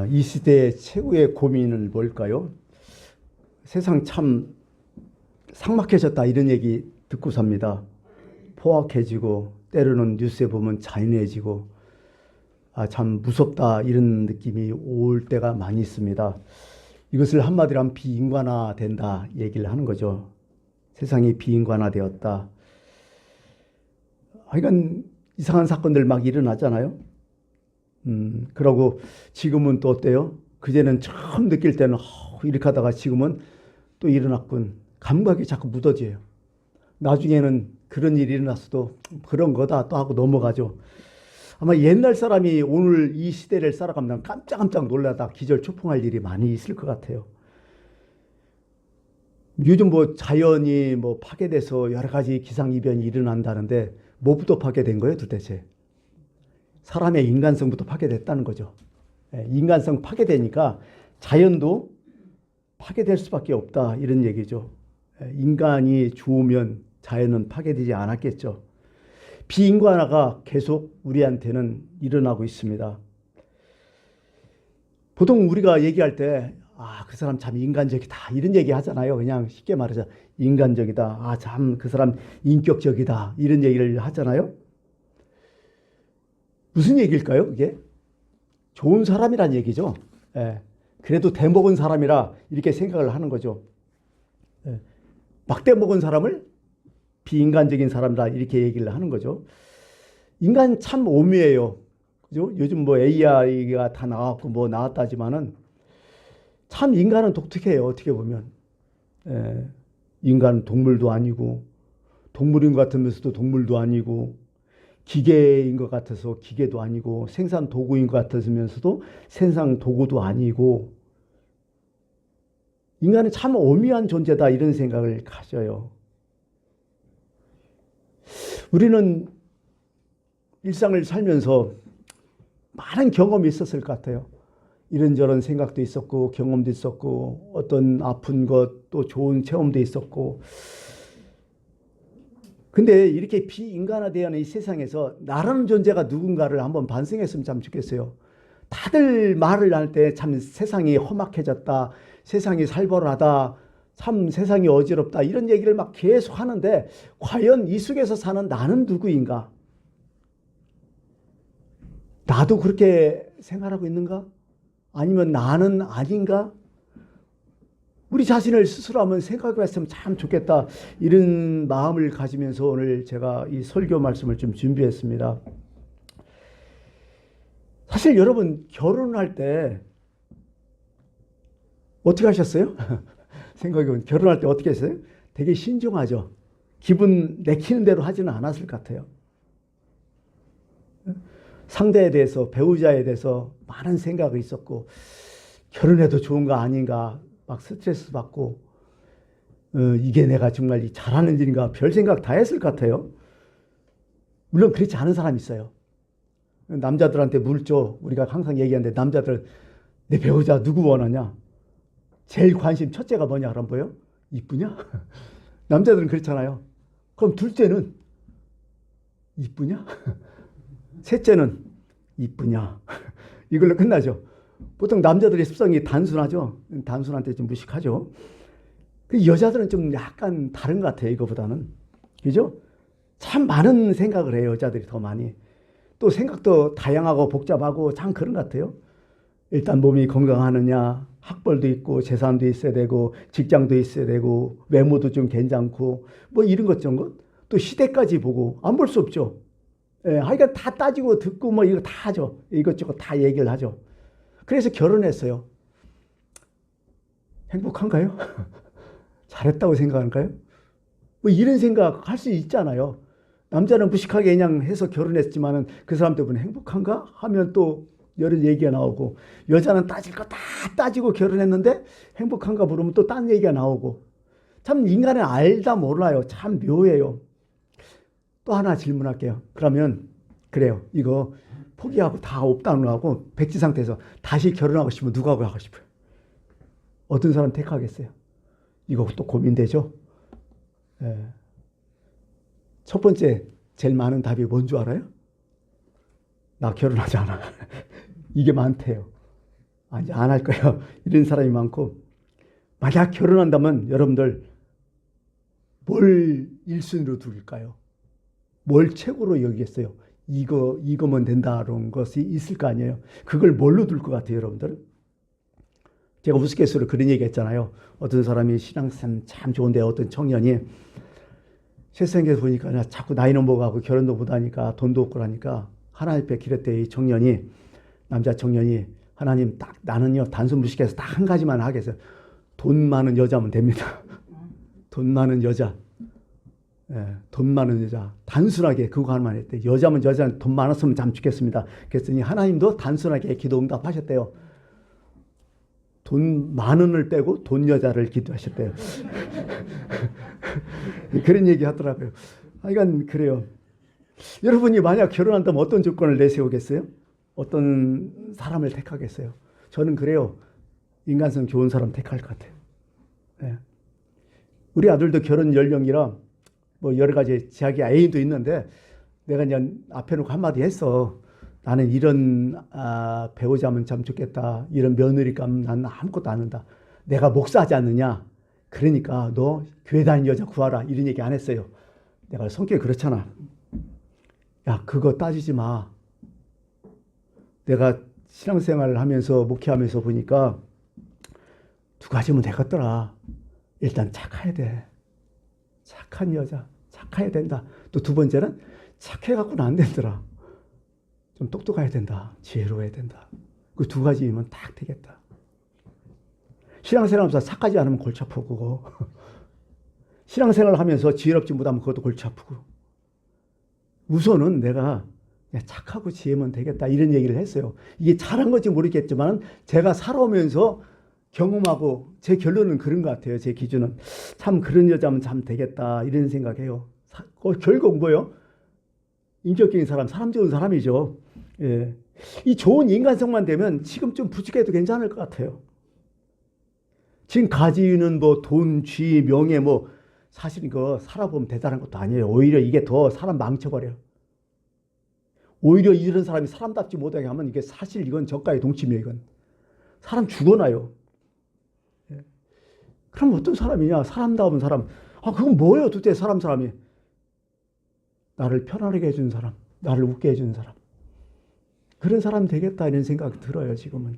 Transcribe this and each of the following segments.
이 시대의 최고의 고민은 뭘까요? 세상 참 삭막해졌다 이런 얘기 듣고 삽니다. 포악해지고 때로는 뉴스에 보면 잔인해지고 참 무섭다 이런 느낌이 올 때가 많이 있습니다. 이것을 한마디로 하면 비인간화된다 얘기를 하는 거죠. 세상이 비인간화되었다. 하여간 이상한 사건들 막 일어나잖아요. 그러고 지금은 또 어때요? 그제는 처음 느낄 때는 이렇게 하다가 지금은 또 일어났군. 감각이 자꾸 묻어져요. 나중에는 그런 일이 일어났어도 그런 거다 또 하고 넘어가죠. 아마 옛날 사람이 오늘 이 시대를 살아가면 깜짝깜짝 놀라다 기절초풍할 일이 많이 있을 것 같아요. 요즘 뭐 자연이 뭐 파괴돼서 여러 가지 기상이변이 일어난다는데 뭐부터 파괴된 거예요 도대체? 사람의 인간성부터 파괴됐다는 거죠. 인간성 파괴되니까 자연도 파괴될 수밖에 없다 이런 얘기죠. 인간이 죽으면 자연은 파괴되지 않았겠죠. 비인간화가 계속 우리한테는 일어나고 있습니다. 보통 우리가 얘기할 때 그 사람 참 인간적이다 이런 얘기 하잖아요. 그냥 쉽게 말해서 인간적이다. 참 그 사람 인격적이다 이런 얘기를 하잖아요. 무슨 얘기일까요? 그게 좋은 사람이란 얘기죠. 그래도 대먹은 사람이라 이렇게 생각을 하는 거죠. 막대 먹은 사람을 비인간적인 사람이다 이렇게 얘기를 하는 거죠. 인간 참 오묘해요. 그죠? 요즘 뭐 AI가 다 나왔고 뭐 나왔다지만은 참 인간은 독특해요. 어떻게 보면 인간은 동물도 아니고 동물인 것 같으면서도 동물도 아니고 기계인 것 같아서 기계도 아니고 생산 도구인 것 같으면서도 생산 도구도 아니고 인간은 참 오묘한 존재다 이런 생각을 가져요. 우리는 일상을 살면서 많은 경험이 있었을 것 같아요. 이런저런 생각도 있었고 경험도 있었고 어떤 아픈 것 또 좋은 체험도 있었고 근데 이렇게 비인간화되어 있는 이 세상에서 나라는 존재가 누군가를 한번 반성했으면 참 좋겠어요. 다들 말을 할 때 참 세상이 험악해졌다. 세상이 살벌하다. 참 세상이 어지럽다. 이런 얘기를 막 계속 하는데 과연 이 속에서 사는 나는 누구인가? 나도 그렇게 생활하고 있는가? 아니면 나는 아닌가? 우리 자신을 스스로 한번 생각해 봤으면 참 좋겠다. 이런 마음을 가지면서 오늘 제가 이 설교 말씀을 좀 준비했습니다. 사실 여러분 결혼할 때 어떻게 하셨어요? 생각해보면 결혼할 때 어떻게 했어요? 되게 신중하죠. 기분 내키는 대로 하지는 않았을 것 같아요. 상대에 대해서 배우자에 대해서 많은 생각이 있었고 결혼해도 좋은가 아닌가 막 스트레스 받고 이게 내가 정말 잘하는 일인가 별 생각 다 했을 것 같아요. 물론 그렇지 않은 사람이 있어요. 남자들한테 물죠. 우리가 항상 얘기하는데 남자들 내 배우자 누구 원하냐? 제일 관심 첫째가 뭐냐 그럼 뭐요? 이쁘냐? 남자들은 그렇잖아요. 그럼 둘째는 이쁘냐? 셋째는 이쁘냐? 이걸로 끝나죠. 보통 남자들의 습성이 단순하죠. 단순한테 좀 무식하죠. 여자들은 좀 약간 다른 것 같아요. 이거보다는. 그죠? 참 많은 생각을 해요. 여자들이 더 많이. 또 생각도 다양하고 복잡하고 참 그런 것 같아요. 일단 몸이 건강하느냐, 학벌도 있고 재산도 있어야 되고 직장도 있어야 되고 외모도 좀 괜찮고 뭐 이런 것 저런 것. 또 시대까지 보고 안 볼 수 없죠. 하여간 다 따지고 듣고 뭐 이거 다 하죠. 이것저것 다 얘기를 하죠. 그래서 결혼했어요. 행복한가요? 잘했다고 생각할까요? 뭐 이런 생각 할 수 있잖아요. 남자는 무식하게 그냥 해서 결혼했지만은 그 사람 때문에 행복한가? 하면 또 여러 얘기가 나오고 여자는 따질 거 다 따지고 결혼했는데 행복한가 물으면 또 딴 얘기가 나오고 참 인간은 알다 몰라요. 참 묘해요. 또 하나 질문할게요. 그러면 그래요. 이거 포기하고 다 없다는 하고 백지 상태에서 다시 결혼하고 싶으면 누구하고 하고 싶어요? 어떤 사람 택하겠어요? 이거 또 고민되죠? 첫 번째 제일 많은 답이 뭔 줄 알아요? 나 결혼하지 않아. 이게 많대요. 이제 안 할 거예요. 이런 사람이 많고, 만약 결혼한다면 여러분들 뭘 1순위로 두길까요? 뭘 최고로 여기겠어요? 이거면 된다는 것이 있을 거 아니에요. 그걸 뭘로 둘 것 같아요, 여러분들? 제가 우스갯소리로 그런 얘기 했잖아요. 어떤 사람이 신앙생활 참 좋은데 어떤 청년이 세상에서 보니까 자꾸 나이는 먹어가고 결혼도 못하니까 돈도 없고 하니까 하나님 앞에 기랬대. 이 청년이, 남자 청년이, 하나님 딱 나는요 단순 무식해서 딱 한 가지만 하겠어요. 돈 많은 여자면 됩니다. 돈 많은 여자. 예, 돈 많은 여자. 단순하게 그거 하나만 했대. 여자면 돈 많았으면 참 좋겠습니다. 그랬더니 하나님도 단순하게 기도 응답하셨대요. 돈 많은을 빼고 돈 여자를 기도하셨대요. 그런 얘기 하더라고요. 하여간 그래요. 여러분이 만약 결혼한다면 어떤 조건을 내세우겠어요? 어떤 사람을 택하겠어요? 저는 그래요. 인간성 좋은 사람 택할 것 같아요. 네. 우리 아들도 결혼 연령이라 뭐 여러 가지 자기 애인도 있는데 내가 이제 앞에 놓고 한마디 했어. 나는 이런 배우자면 참 좋겠다. 이런 며느리감 난 아무것도 안 한다. 내가 목사하지 않느냐. 그러니까 너 교회 다니는 여자 구하라. 이런 얘기 안 했어요. 내가 성격이 그렇잖아. 야, 그거 따지지 마. 내가 신앙생활을 하면서 목회하면서 보니까 두 가지면 되겠더라. 일단 착해야 돼. 착한 여자. 착해야 된다. 또 두 번째는 착해갖고는 안 된더라. 좀 똑똑해야 된다. 지혜로워야 된다. 그 두 가지면 딱 되겠다. 신앙생활하면서 착하지 않으면 골치 아프고 신앙생활을 하면서 지혜롭지 못하면 그것도 골치 아프고 우선은 내가 착하고 지혜면 되겠다 이런 얘기를 했어요. 이게 잘한 건지 모르겠지만 제가 살아오면서 경험하고 제 결론은 그런 것 같아요. 제 기준은 참 그런 여자면 참 되겠다 이런 생각해요. 결국 뭐예요? 인격적인 사람 좋은 사람이죠. 예. 이 좋은 인간성만 되면 지금 좀 부족해도 괜찮을 것 같아요. 지금 가지는 뭐 돈, 쥐, 명예 뭐 사실 이거 살아보면 대단한 것도 아니에요. 오히려 이게 더 사람 망쳐버려요. 오히려 이런 사람이 사람답지 못하게 하면 이게 사실 이건 저가의 동침이에요. 이건 사람 죽어나요. 예. 그럼 어떤 사람이냐? 사람다운 사람. 그건 뭐예요? 도대체 사람이. 나를 편안하게 해주는 사람. 나를 웃게 해주는 사람. 그런 사람 되겠다 이런 생각이 들어요. 지금은.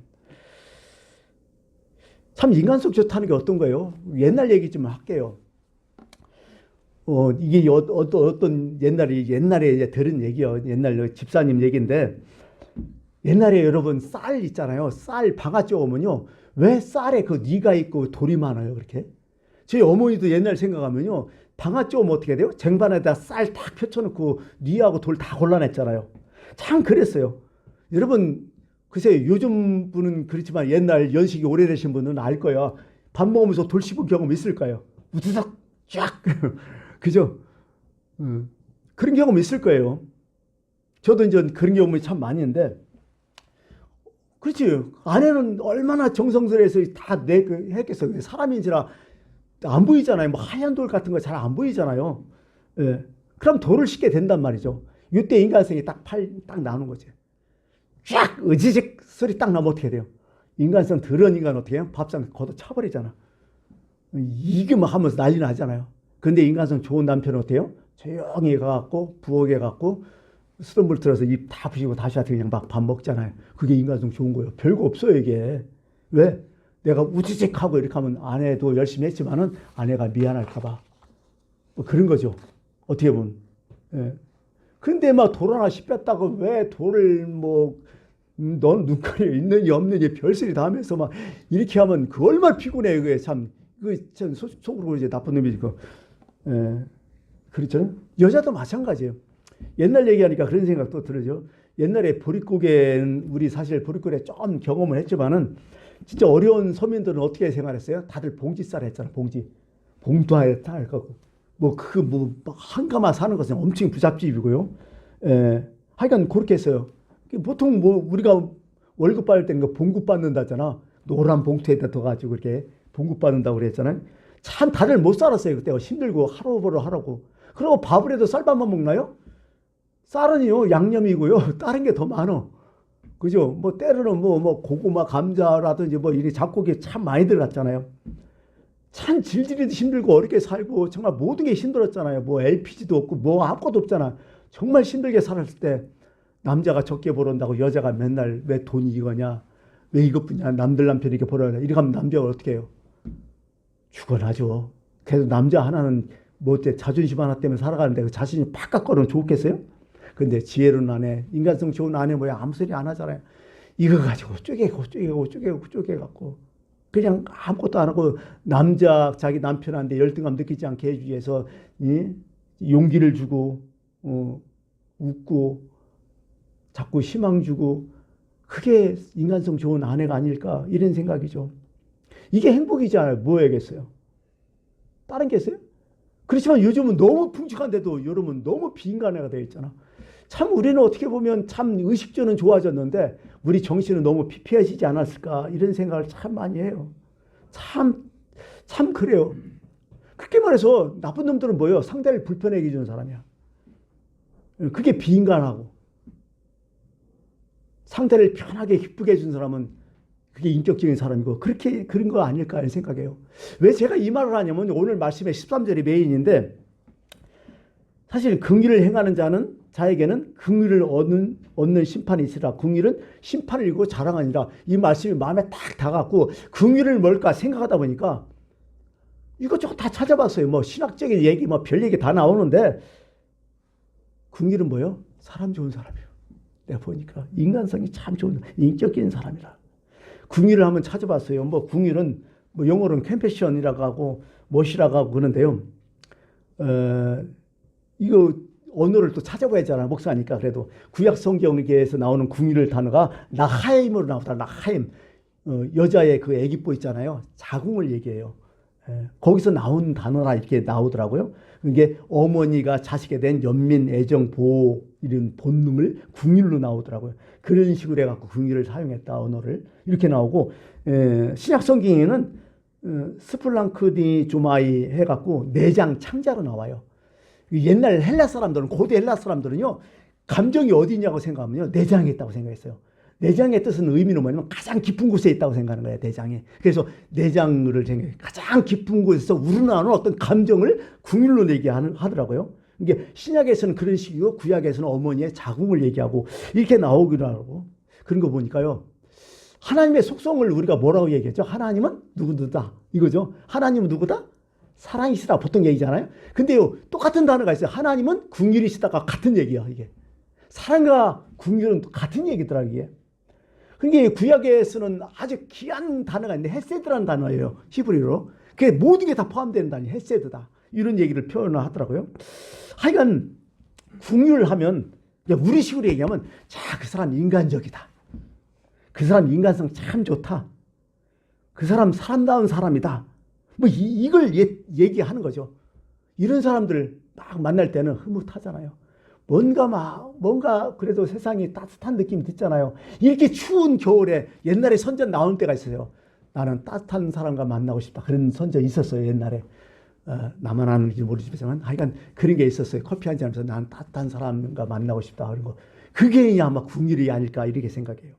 참 인간성 좋다는 게 어떤 거예요? 옛날 얘기 좀 할게요. 이게 어떤 옛날에 이제 들은 얘기요. 옛날 집사님 얘기인데 옛날에 여러분 쌀 있잖아요. 쌀 방아찌 오면요. 왜 쌀에 그 니가 있고 돌이 많아요? 그렇게? 저희 어머니도 옛날 생각하면요. 방아찌 오면 어떻게 돼요? 쟁반에다 쌀 딱 펼쳐놓고 니하고 돌 다 골라냈잖아요. 참 그랬어요. 여러분 글쎄 요즘 분은 그렇지만 옛날 연식이 오래되신 분은 알 거야. 밥 먹으면서 돌 씹은 경험 있을까요? 우두둑 쫙 그죠? 그런 경험 있을 거예요. 저도 이제 그런 경험이 참 많이 있는데 그렇지. 아내는 얼마나 정성스레해서 다 했겠어. 사람인지라 안 보이잖아요. 뭐 하얀 돌 같은 거 잘 안 보이잖아요. 예. 그럼 돌을 씻게 된단 말이죠. 이때 인간성이 딱 나오는 거지. 쫙 으지직 소리 딱 나면 어떻게 돼요? 인간성 더러운 인간 어떻게 해요? 밥상 걷어 차버리잖아. 이게 뭐 하면서 난리 나잖아요. 근데 인간성 좋은 남편은 어때요? 조용히 가갖고 부엌에 가갖고 수돗물 틀어서 입 다 부시고 다시 와서 그냥 막 밥 먹잖아요. 그게 인간성 좋은 거예요. 별거 없어요 이게. 왜? 내가 우지직하고 이렇게 하면 아내도 열심히 했지만은 아내가 미안할까봐 뭐 그런 거죠. 어떻게 보면. 예. 근데 막 돌 하나 씹혔다고 왜 돌을 뭐 넌 눈깔이 있느니 없느니 별소리 다 하면서 막 이렇게 하면 그 얼마나 피곤해. 그게 참 속으로 이제 나쁜 놈이지. 예. 그렇죠. 여자도 마찬가지예요. 옛날 얘기하니까 그런 생각도 들죠. 옛날에 보릿고개는 우리 사실 보릿고개 좀 경험을 했지만은 진짜 어려운 서민들은 어떻게 생활했어요? 다들 봉지쌀 했잖아. 봉투에 다 갖고 뭐 한가마 사는 것은 엄청 부잣집이고요. 하여간 그렇게 했어요. 보통 뭐 우리가 월급 받을 때는 거 봉급 받는다잖아. 노란 봉투에다 둬가지고 이렇게 봉급 받는다고 그랬잖아요. 참 다들 못 살았어요. 그때 힘들고 하루 벌어 하라고. 그리고 밥을 해도 쌀밥만 먹나요? 쌀은요 양념이고요. 다른 게 더 많어. 그죠? 뭐 때로는 뭐 고구마 감자라든지 뭐 이렇게 잡곡이 참 많이 들어갔잖아요. 참 질질이도 힘들고 어렵게 살고 정말 모든 게 힘들었잖아요. 뭐 LPG도 없고 뭐 아무것도 없잖아. 정말 힘들게 살았을 때 남자가 적게 벌었다고 여자가 맨날 왜 돈이 이거냐, 왜 이것뿐이야, 남들 남편이 이렇게 벌어야 돼. 이렇게 하면 남자가 어떻게 해요? 죽어나죠. 그래서 남자 하나는 뭐 어때, 자존심 하나 때문에 살아가는데 그 자신이 팍 깎아놓으면 좋겠어요? 근데 지혜로운 아내, 인간성 좋은 아내 뭐야, 아무 소리 안 하잖아요. 이거 가지고 쪼개갖고 그냥 아무것도 안 하고 남자 자기 남편한테 열등감 느끼지 않게 해주기 위해서 용기를 주고 웃고 자꾸 희망 주고, 그게 인간성 좋은 아내가 아닐까 이런 생각이죠. 이게 행복이지 않아요? 뭐야겠어요? 다른 게 있어요? 그렇지만 요즘은 너무 풍족한데도 여러분 너무 비인간화가 되어 있잖아. 참 우리는 어떻게 보면 참 의식주는 좋아졌는데 우리 정신은 너무 피폐해지지 않았을까 이런 생각을 참 많이 해요. 참 그래요. 그렇게 말해서 나쁜 놈들은 뭐예요? 상대를 불편하게 해주는 사람이야. 그게 비인간하고, 상대를 편하게 기쁘게 해주는 사람은 그게 인격적인 사람이고, 그렇게 그런 거 아닐까 하는 생각해요. 왜 제가 이 말을 하냐면 오늘 말씀의 13절이 메인인데, 사실 긍휼을 행하는 자에게는 긍휼을 얻는 심판이 있으라. 긍휼은 심판을 이고 자랑하니라. 이 말씀이 마음에 딱 다가갖고 긍휼을 뭘까 생각하다 보니까 이것저것 다 찾아봤어요. 뭐 신학적인 얘기, 뭐 별 얘기 다 나오는데, 긍휼은 뭐예요? 사람 좋은 사람이에요. 내가 보니까 인간성이 참 좋은 인격적인 사람이라. 긍휼을 한번 찾아봤어요. 뭐 긍휼은 뭐 영어로는 컴패션이라고 하고 멋이라고 하고 그러는데요. 이거 언어를 또 찾아봐야잖아, 목사니까. 그래도 구약 성경에서 나오는 긍휼을 단어가 나하임으로 나오더라. 나하임. 여자의 그 애기뽀 있잖아요. 자궁을 얘기해요. 거기서 나온 단어라 이렇게 나오더라고요. 이게 어머니가 자식에 대한 연민, 애정, 보호 이런 본능을 긍휼로 나오더라고요. 그런 식으로 해갖고 긍휼을 사용했다, 언어를. 이렇게 나오고, 신약 성경에는 스플랑크 디 조마이 해갖고 내장 창자로 나와요. 옛날 헬라 사람들은, 고대 헬라 사람들은요, 감정이 어디 있냐고 생각하면요, 내장에 있다고 생각했어요. 내장의 뜻은 의미는 뭐냐면 가장 깊은 곳에 있다고 생각하는 거예요, 내장에. 그래서 내장을 생각해, 가장 깊은 곳에서 우러나오는 어떤 감정을 긍휼로 얘기하더라고요. 이게 신약에서는 그런 식이고 구약에서는 어머니의 자궁을 얘기하고 이렇게 나오기도 하고. 그런 거 보니까요, 하나님의 속성을 우리가 뭐라고 얘기했죠? 하나님은 누구다 이거죠. 하나님은 누구다? 사랑이시다 보통 얘기잖아요. 근데요, 똑같은 단어가 있어요. 하나님은 긍휼이시다가 같은 얘기야, 이게. 사랑과 긍휼은 같은 얘기더라, 이게. 그게 구약에서는 아주 귀한 단어가 있는데 헤세드라는 단어예요, 히브리어로. 그게 모든 게 다 포함되는 단어, 헤세드다. 이런 얘기를 표현을 하더라고요. 하여간 긍휼하면, 우리식으로 얘기하면, 자, 그 사람 인간적이다. 그 사람 인간성 참 좋다. 그 사람 사람다운 사람이다. 뭐 이걸 얘기하는 거죠. 이런 사람들 막 만날 때는 흐뭇하잖아요. 뭔가 그래도 세상이 따뜻한 느낌이 듣잖아요. 이렇게 추운 겨울에 옛날에 선전 나올 때가 있어요. 나는 따뜻한 사람과 만나고 싶다. 그런 선전이 있었어요, 옛날에. 나만 아는지 모르지만 하여간 그런 게 있었어요. 커피 한잔 하면서 나는 따뜻한 사람과 만나고 싶다. 그런 거. 그게 아마 긍휼이 아닐까 이렇게 생각해요.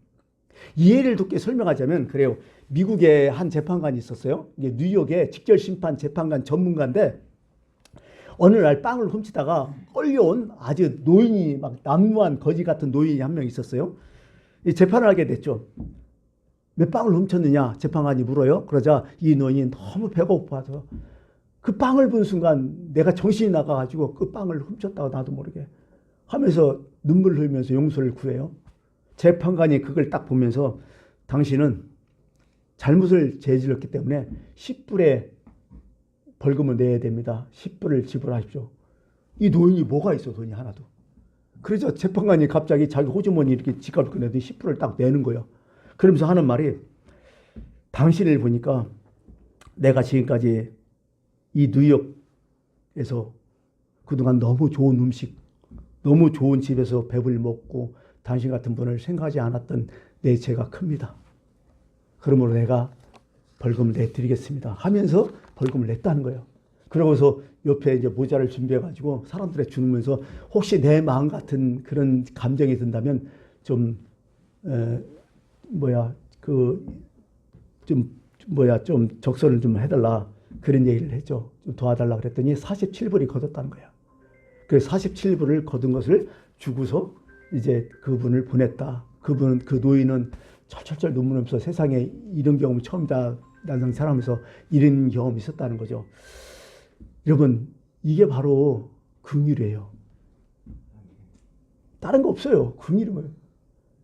이해를 돕게 설명하자면 그래요. 미국에 한 재판관이 있었어요. 이게 뉴욕의 직결심판 재판관 전문가인데, 어느 날 빵을 훔치다가 끌려온 아주 노인이, 막 난무한 거지 같은 노인이 한 명 있었어요. 이 재판을 하게 됐죠. 왜 빵을 훔쳤느냐 재판관이 물어요. 그러자 이 노인이 너무 배고파서 그 빵을 본 순간 내가 정신이 나가가지고 그 빵을 훔쳤다고 나도 모르게 하면서 눈물을 흘리면서 용서를 구해요. 재판관이 그걸 딱 보면서 당신은 잘못을 저질렀기 때문에 10불의 벌금을 내야 됩니다. 10불을 지불하십시오. 이 노인이 뭐가 있어, 돈이 하나도. 그래서 재판관이 갑자기 자기 호주머니 이렇게 지갑을 꺼내더니 10불을 딱 내는 거예요. 그러면서 하는 말이, 당신을 보니까 내가 지금까지 이 뉴욕에서 그동안 너무 좋은 음식, 너무 좋은 집에서 밥을 먹고 당신 같은 분을 생각하지 않았던 내 죄가 큽니다. 그러므로 내가 벌금을 내드리겠습니다 하면서 벌금을 냈다는 거예요. 그러고서 옆에 이제 모자를 준비해가지고 사람들에 주면서 혹시 내 마음 같은 그런 감정이 든다면 좀 에, 뭐야 좀 적선을 좀 해달라 그런 얘기를 했죠. 좀 도와달라 그랬더니 47불이 거뒀다는 거야. 그 47불을 거둔 것을 주고서 이제 그분을 보냈다. 그 노인은 철철철 눈물 흘리면서 세상에 이런 경험 처음이다. 난 살아면서 이런 경험이 있었다는 거죠. 여러분, 이게 바로 긍휼이에요. 다른 거 없어요. 긍휼이 뭐예요?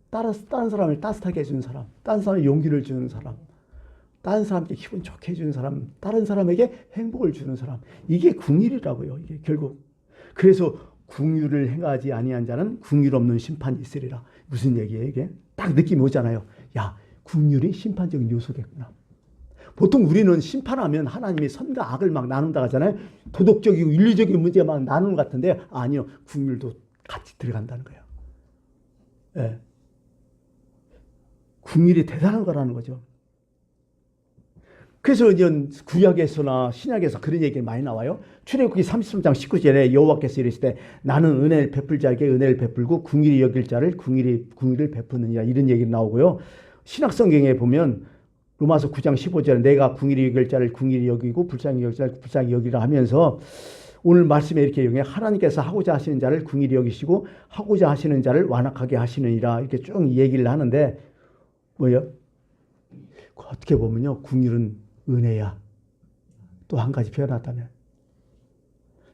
다른 사람을 따뜻하게 해주는 사람, 다른 사람에 용기를 주는 사람, 다른 사람께 기분 좋게 해주는 사람, 다른 사람에게 행복을 주는 사람. 이게 긍휼이라고요. 이게 결국. 그래서 긍휼을 행하지 아니한 자는 긍휼 없는 심판이 있으리라. 무슨 얘기예요 이게? 딱 느낌이 오잖아요. 야, 긍휼이 심판적인 요소겠구나. 보통 우리는 심판하면 하나님이 선과 악을 막 나눈다 하잖아요. 도덕적이고 윤리적인 문제 막 나누는 것 같은데 아니요. 긍휼도 같이 들어간다는 거예요. 예. 긍휼이 대단한 거라는 거죠. 그래서 이제 구약에서나 신약에서 그런 얘기가 많이 나와요. 출애굽기 33장 19절에 여호와께서 이르실 때 나는 은혜를 베풀 자에게 은혜를 베풀고 긍휼히 여길 자를 긍휼을 베푸느니라 이런 얘기 나오고요. 신약 성경에 보면 로마서 9장 15절에 내가 긍휼히 여길 자를 긍휼히 여기고 불쌍히 여길 자를 불쌍히 여기라 하면서 오늘 말씀에 이렇게 용해 하나님께서 하고자 하시는 자를 긍휼히 여기시고 하고자 하시는 자를 완악하게 하시느니라 이렇게 쭉 얘기를 하는데 뭐예요? 어떻게 보면요. 긍휼은 은혜야. 또 한 가지 표현하다면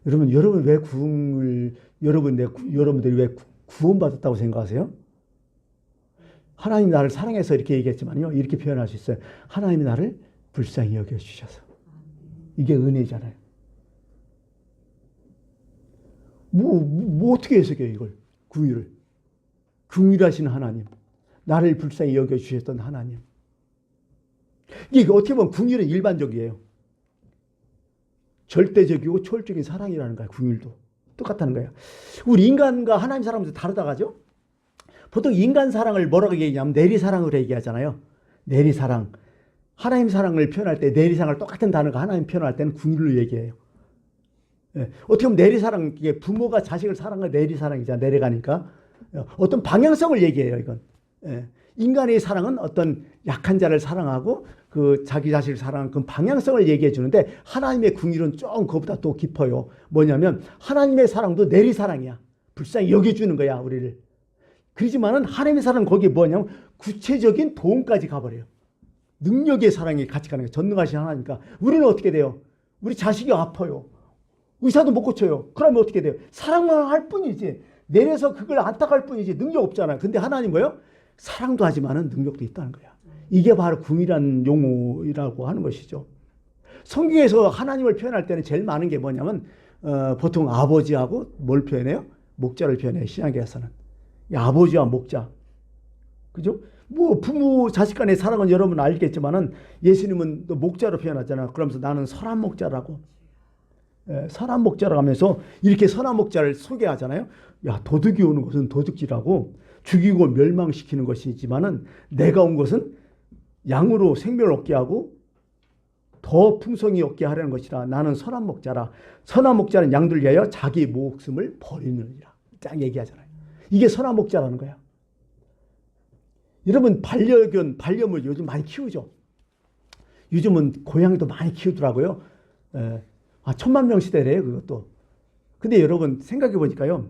여러분 왜 여러분들이 왜 구원받았다고 생각하세요? 하나님 나를 사랑해서 이렇게 얘기했지만요. 이렇게 표현할 수 있어요. 하나님이 나를 불쌍히 여겨주셔서. 이게 은혜잖아요. 뭐 어떻게 해석해요 이걸? 긍휼을. 긍휼하신 하나님. 나를 불쌍히 여겨주셨던 하나님. 이게 어떻게 보면 긍휼은 일반적이에요. 절대적이고 초월적인 사랑이라는 거예요. 긍휼도. 똑같다는 거예요. 우리 인간과 하나님 사랑은 다르다가죠? 보통 인간 사랑을 뭐라고 얘기하냐면 내리사랑으로 얘기하잖아요. 내리사랑. 하나님 사랑을 표현할 때 내리사랑을 똑같은 단어가 하나님 표현할 때는 긍휼로 얘기해요. 예. 어떻게 보면 내리사랑, 이게 부모가 자식을 사랑하는 내리사랑이잖아. 내려가니까. 어떤 방향성을 얘기해요. 이건. 예. 인간의 사랑은 어떤 약한 자를 사랑하고 자기 자식을 사랑하는 그 방향성을 얘기해 주는데 하나님의 긍휼은 좀 그것보다 또 깊어요. 뭐냐면 하나님의 사랑도 내리사랑이야. 불쌍히 여겨주는 거야 우리를. 그렇지만은 하나님의 사랑은 거기에 뭐냐면 구체적인 도움까지 가버려요. 능력의 사랑이 같이 가는 거예요. 전능하신 하나니까. 우리는 어떻게 돼요? 우리 자식이 아파요. 의사도 못 고쳐요. 그러면 어떻게 돼요? 사랑만 할 뿐이지. 내려서 그걸 안타까울 뿐이지 능력 없잖아요. 근데 하나님 뭐예요? 사랑도 하지만은 능력도 있다는 거야. 이게 바로 긍휼이라는 용어라고 하는 것이죠. 성경에서 하나님을 표현할 때는 제일 많은 게 뭐냐면 보통 아버지하고 뭘 표현해요? 목자를 표현해요. 신약에서는. 아버지와 목자. 그죠? 뭐 부모 자식 간의 사랑은 여러분 알겠지만은 예수님은 또 목자로 표현하잖아요. 그러면서 나는 선한 목자라고. 선한 목자라고 하면서 이렇게 선한 목자를 소개하잖아요. 야, 도둑이 오는 것은 도둑질하고 죽이고 멸망시키는 것이지만은 내가 온 것은 양으로 생명을 얻게 하고 더 풍성히 얻게 하려는 것이라. 나는 선한 목자라. 선한 목자는 양들 위하여 자기 목숨을 버리느니라. 딱 얘기하잖아요. 이게 선한 목자라는 거야. 여러분 반려물 요즘 많이 키우죠. 요즘은 고양이도 많이 키우더라고요. 10,000,000명 시대래요 그것도. 근데 여러분 생각해 보니까요.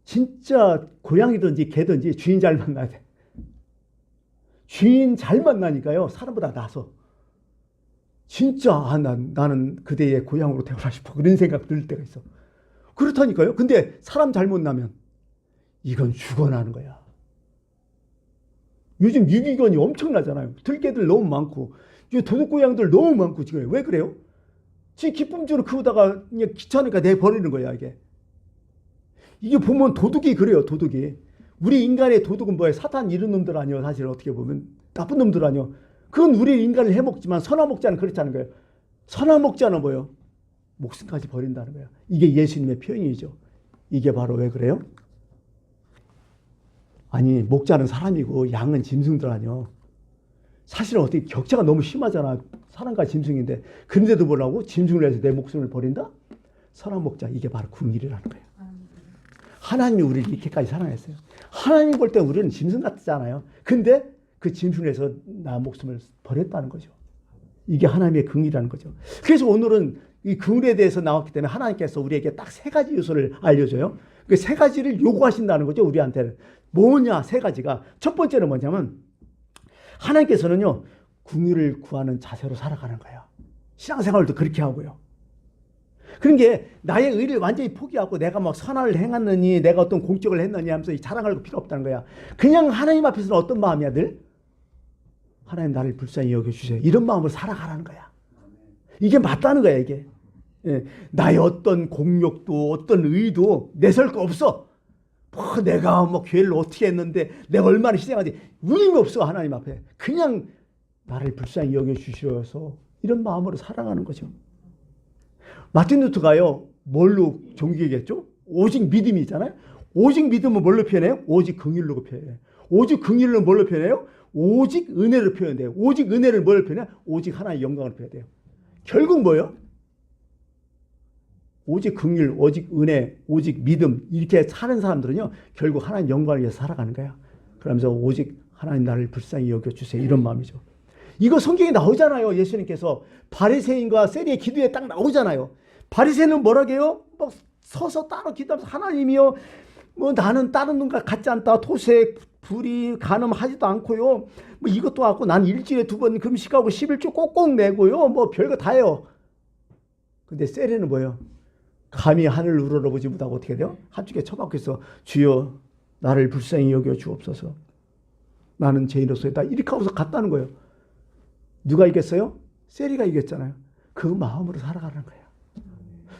진짜 고양이든지 개든지 주인 잘 만나야 돼. 주인 잘 만나니까요. 사람보다 나서. 진짜 나는 그대의 고향으로 태어나 싶어. 그런 생각 들 때가 있어. 그렇다니까요. 근데 사람 잘못 나면 이건 죽어나는 거야. 요즘 유기견이 엄청나잖아요. 들개들 너무 많고 도둑고양이들 너무 많고 지금 왜 그래요? 지 기쁨주로 키우다가 그냥 귀찮으니까 내버리는 거야 이게. 이게 보면 도둑이 그래요. 도둑이. 우리 인간의 도둑은 뭐예요? 사탄 이런 놈들 아니요. 사실 어떻게 보면 나쁜 놈들 아니요. 그건 우리 인간을 해먹지만 선한 목자는 그렇지 않은 거예요. 선한 목자는 뭐예요? 목숨까지 버린다는 거예요. 이게 예수님의 표현이죠. 이게 바로 왜 그래요? 아니 목자는 사람이고 양은 짐승들 아니요. 사실은 어떻게 격차가 너무 심하잖아. 사람과 짐승인데 그런데도 뭐라고? 짐승을 해서 내 목숨을 버린다? 선한 목자. 이게 바로 긍휼이라는 거예요. 하나님이 우리를 이렇게까지 사랑했어요. 하나님 볼 때 우리는 짐승 같잖아요. 근데 그 짐승에서 나 목숨을 버렸다는 거죠. 이게 하나님의 긍휼이라는 거죠. 그래서 오늘은 이 긍휼에 대해서 나왔기 때문에 하나님께서 우리에게 딱 세 가지 요소를 알려줘요. 그 세 가지를 요구하신다는 거죠. 우리한테는. 뭐냐, 세 가지가. 첫 번째는 뭐냐면 하나님께서는요, 긍휼을 구하는 자세로 살아가는 거예요. 신앙생활도 그렇게 하고요. 그런 게 나의 의를 완전히 포기하고 내가 막 선을 행했느니 내가 어떤 공적을 했느니 하면서 자랑할 필요 없다는 거야. 그냥 하나님 앞에서는 어떤 마음이야 늘? 하나님 나를 불쌍히 여겨주세요. 이런 마음으로 살아가라는 거야. 이게 맞다는 거야 이게. 예. 나의 어떤 공력도 어떤 의도 내세울 거 없어. 뭐 내가 뭐 교회를 어떻게 했는데 내가 얼마나 희생하지. 의미 없어 하나님 앞에. 그냥 나를 불쌍히 여겨주셔서 이런 마음으로 살아가는 거죠. 마틴 루터가요, 뭘로 종교겠죠? 오직 믿음이잖아요. 오직 믿음은 뭘로 표현해요? 오직 긍휼로 표현해요. 오직 긍휼은 뭘로 표현해요? 오직 은혜로 표현돼요. 오직 은혜를 뭘로 표현해요? 오직 하나의 영광으로 표현돼요. 결국 뭐예요? 오직 긍휼, 오직 은혜, 오직 믿음 이렇게 사는 사람들은요, 결국 하나님 영광을 위해서 살아가는 거야. 그러면서 오직 하나님 나를 불쌍히 여겨주세요. 이런 마음이죠. 이거 성경에 나오잖아요. 예수님께서 바리새인과 세리의 기도에 딱 나오잖아요. 바리새인은 뭐라고 해요? 막 서서 따로 기도하면서 하나님이요, 뭐 나는 다른 놈과 같지 않다. 토색, 불이, 간음하지도 않고요. 뭐 이것도 하고 난 일주일에 2번 금식하고 11조 꼭꼭 내고요. 뭐 별거 다 해요. 근데 세리는 뭐예요? 감히 하늘을 우러러보지 못하고 어떻게 돼요? 한쪽에 처박혀서 주여 나를 불쌍히 여겨 주옵소서. 나는 죄인으로서이다. 이렇게 하고서 갔다는 거예요. 누가 이겼어요? 세리가 이겼잖아요. 그 마음으로 살아가는 거예요.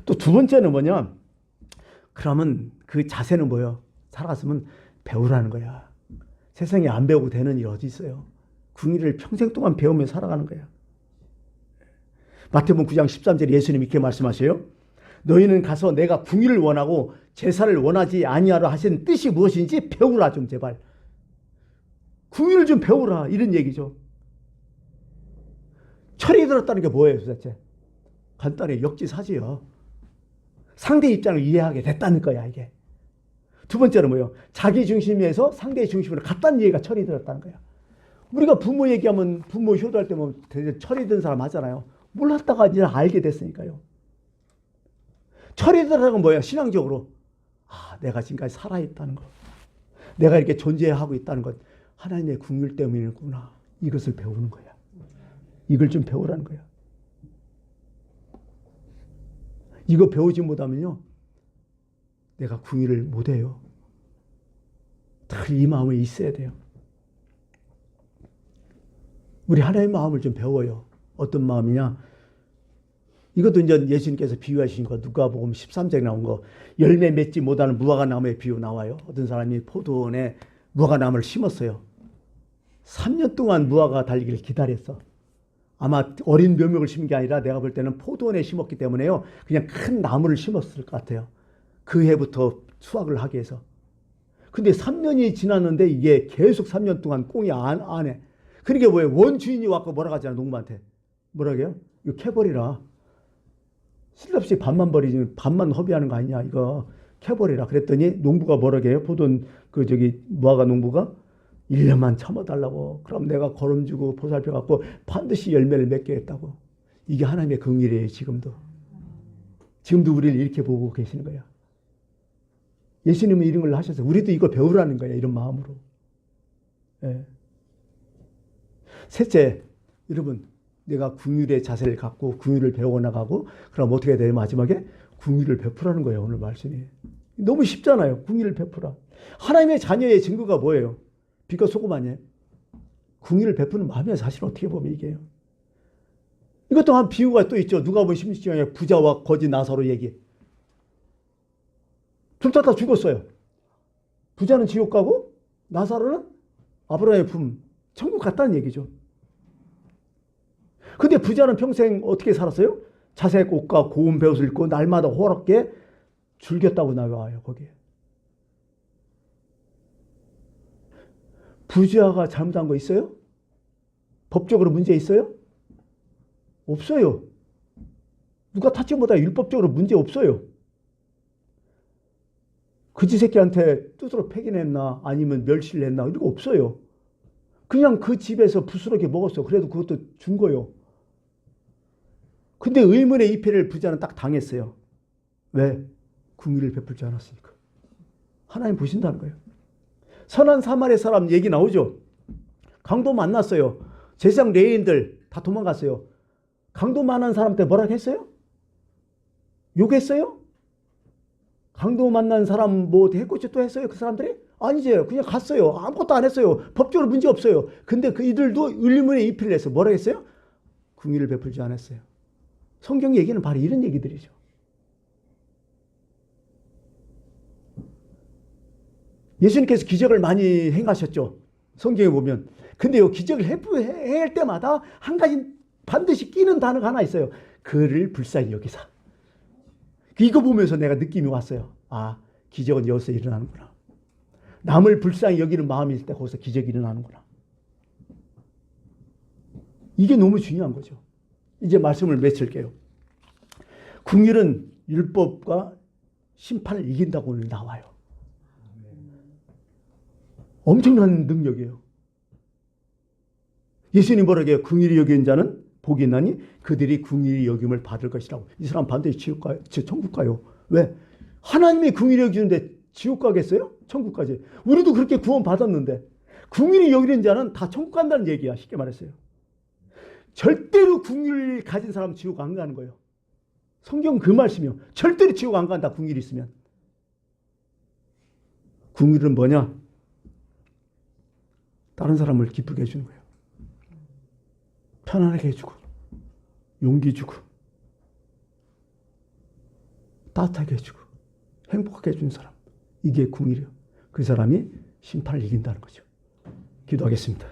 또 두 번째는 뭐냐? 그러면 그 자세는 뭐예요? 살아갔으면 배우라는 거야. 세상에 안 배우고 되는 일 어디 있어요? 긍휼을 평생 동안 배우며 살아가는 거야. 마태복음 9장 13절에 예수님이 이렇게 말씀하셔요. 너희는 가서 내가 긍휼을 원하고 제사를 원하지 아니하라 하신 뜻이 무엇인지 배우라 좀 제발. 긍휼을 좀 배우라 이런 얘기죠. 철이 들었다는 게 뭐예요 도대체? 간단히 역지사지요. 상대 입장을 이해하게 됐다는 거야 이게. 두 번째는 뭐예요? 자기 중심에서 상대의 중심으로 갔다는 얘기가 철이 들었다는 거야. 우리가 부모 얘기하면 부모 효도할 때 보면 철이 든 사람 하잖아요. 몰랐다가 이제 알게 됐으니까요. 철이 들었다는 건 뭐예요? 신앙적으로 내가 지금까지 살아있다는 것, 내가 이렇게 존재하고 있다는 것, 하나님의 긍휼 때문이구나. 이것을 배우는 거야. 이걸 좀 배우라는 거야. 이거 배우지 못하면요, 내가 긍휼을 못해요. 이 마음이 있어야 돼요. 우리 하나님의 마음을 좀 배워요. 어떤 마음이냐? 이것도 이제 예수님께서 비유하신 거, 누가복음 13장에 나온 거, 열매 맺지 못하는 무화과 나무의 비유 나와요. 어떤 사람이 포도원에 무화과 나무를 심었어요. 3년 동안 무화과가 달리기를 기다렸어. 아마 어린 묘목을 심은 게 아니라 내가 볼 때는 포도원에 심었기 때문에요, 그냥 큰 나무를 심었을 것 같아요. 그 해부터 수확을 하기 위해서. 근데 3년이 지났는데 이게 계속 3년 동안 꽁이 안 해. 그러니까 뭐예요? 원주인이 와서 뭐라고 하잖아, 농부한테. 뭐라고 해요? 이거 캐버리라. 쓸데없이 반만 버리지, 반만 허비하는 거 아니냐, 이거 캐버리라. 그랬더니 농부가 뭐라고 해요? 포도원 무화과 농부가 1년만 참아달라고. 그럼 내가 거름주고 보살펴갖고 반드시 열매를 맺게 했다고. 이게 하나님의 긍휼이에요. 지금도 우리를 이렇게 보고 계시는 거야. 예수님은 이런 걸 하셔서 우리도 이거 배우라는 거야. 이런 마음으로. 예. 셋째, 여러분, 내가 긍휼의 자세를 갖고 긍휼을 배워나가고, 그럼 어떻게 돼요? 마지막에 긍휼을 베푸라는 거예요. 오늘 말씀이 너무 쉽잖아요. 긍휼을 베푸라. 하나님의 자녀의 증거가 뭐예요? 빛과 소금 아니에요? 긍휼을 베푸는 마음이야. 사실 어떻게 보면 이게요. 이것도 한 비유가 또 있죠. 누가복음 16장에 부자와 거지 나사로 얘기. 둘 다 죽었어요. 부자는 지옥 가고 나사로는 아브라함의 품, 천국 갔다는 얘기죠. 근데 부자는 평생 어떻게 살았어요? 자색 옷과 고운 베옷을 입고 날마다 호락게 즐겼다고 나와요. 거기에. 부자가 잘못한 거 있어요? 법적으로 문제 있어요? 없어요. 누가 타치 못하고 율법적으로 문제 없어요. 그지 새끼한테 두드러 패긴 했나 아니면 멸시를 했나 이런 거 없어요. 그냥 그 집에서 부스러기 먹었어. 그래도 그것도 준 거요. 근데 의문의 이패를 부자는 딱 당했어요. 왜? 궁의를 베풀지 않았으니까. 하나님 보신다는 거예요. 선한 사마리아 사람 얘기 나오죠. 강도 만났어요. 제사장 레위인들 다 도망갔어요. 강도 만난 사람한테 뭐라고 했어요? 욕했어요? 강도 만난 사람 뭐 해코지 또 했어요? 그 사람들이? 아니죠. 그냥 갔어요. 아무것도 안 했어요. 법적으로 문제 없어요. 근데 그 이들도 의문의 이패를 해서 뭐라고 했어요? 궁의를 베풀지 않았어요. 성경 얘기는 바로 이런 얘기들이죠. 예수님께서 기적을 많이 행하셨죠. 성경에 보면. 근데요, 기적을 해야 할 때마다 한 가지 반드시 끼는 단어가 하나 있어요. 그를 불쌍히 여기사. 이거 보면서 내가 느낌이 왔어요. 아, 기적은 여기서 일어나는구나. 남을 불쌍히 여기는 마음이 있을 때 거기서 기적이 일어나는구나. 이게 너무 중요한 거죠. 이제 말씀을 맺을게요. 궁율은 율법과 심판을 이긴다고 오늘 나와요. 엄청난 능력이에요. 예수님이 뭐라고 해요? 궁일이 여긴 자는 복이 있나니 그들이 궁일이 여김을 받을 것이라고. 이 사람 반드시 지옥 가요? 천국 가요. 왜? 하나님이 궁일이 여기는데 지옥 가겠어요? 천국 가지. 우리도 그렇게 구원 받았는데 궁일이 여기는 자는 다 천국 간다는 얘기야. 쉽게 말했어요. 절대로 궁일을 가진 사람은 지옥 안 가는 거예요. 성경 그 말씀이요. 절대로 지옥 안 간다. 궁일이 있으면. 궁일은 뭐냐? 다른 사람을 기쁘게 해주는 거예요. 편안하게 해주고 용기 주고 따뜻하게 해주고 행복하게 해주는 사람. 이게 궁일이에요. 그 사람이 심판을 이긴다는 거죠. 기도하겠습니다.